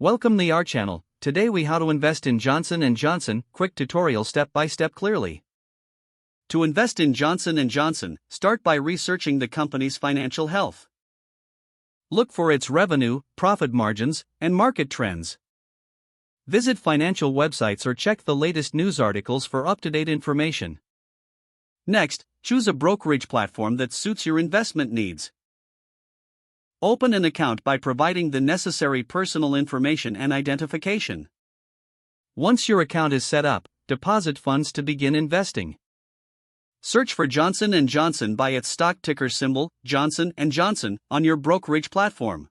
Welcome to our channel. Today we how to invest in Johnson & Johnson, quick tutorial step by step clearly. To invest in Johnson & Johnson, start by researching the company's financial health. Look for its revenue, profit margins, and market trends. Visit financial websites or check the latest news articles for up-to-date information. Next, choose a brokerage platform that suits your investment needs. Open an account by providing the necessary personal information and identification. Once your account is set up, deposit funds to begin investing. Search for Johnson & Johnson by its stock ticker symbol, Johnson & Johnson, on your brokerage platform.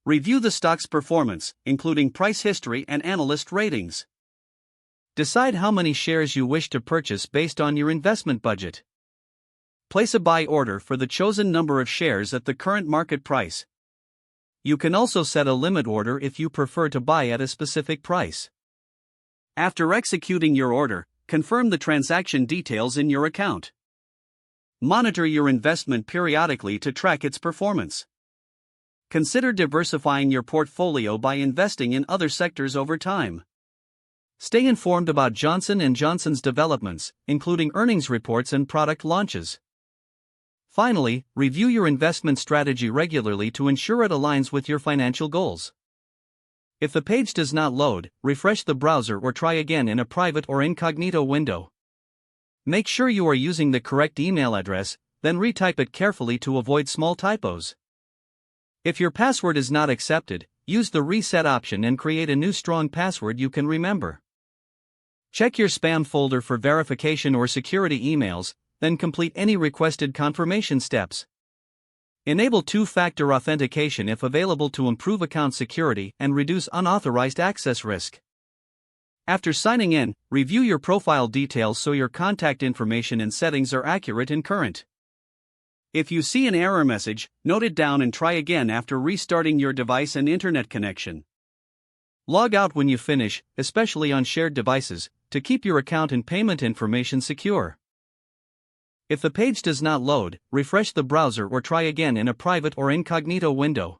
Review the stock's performance, including price history and analyst ratings. Decide how many shares you wish to purchase based on your investment budget. Place a buy order for the chosen number of shares at the current market price. You can also set a limit order if you prefer to buy at a specific price. After executing your order, confirm the transaction details in your account. Monitor your investment periodically to track its performance. Consider diversifying your portfolio by investing in other sectors over time. Stay informed about Johnson & Johnson's developments, including earnings reports and product launches. Finally, review your investment strategy regularly to ensure it aligns with your financial goals. If the page does not load, refresh the browser or try again in a private or incognito window. Make sure you are using the correct email address, then retype it carefully to avoid small typos. If your password is not accepted, use the reset option and create a new strong password you can remember. Check your spam folder for verification or security emails, then complete any requested confirmation steps. Enable two-factor authentication if available to improve account security and reduce unauthorized access risk. After signing in, review your profile details so your contact information and settings are accurate and current. If you see an error message, note it down and try again after restarting your device and internet connection. Log out when you finish, especially on shared devices, to keep your account and payment information secure. If the page does not load, refresh the browser or try again in a private or incognito window.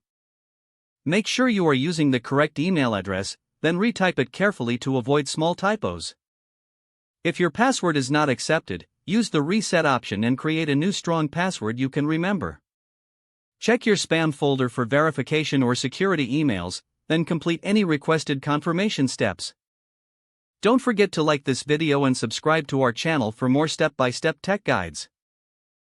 Make sure you are using the correct email address, then retype it carefully to avoid small typos. If your password is not accepted, use the reset option and create a new strong password you can remember. Check your spam folder for verification or security emails, then complete any requested confirmation steps. Don't forget to like this video and subscribe to our channel for more step-by-step tech guides.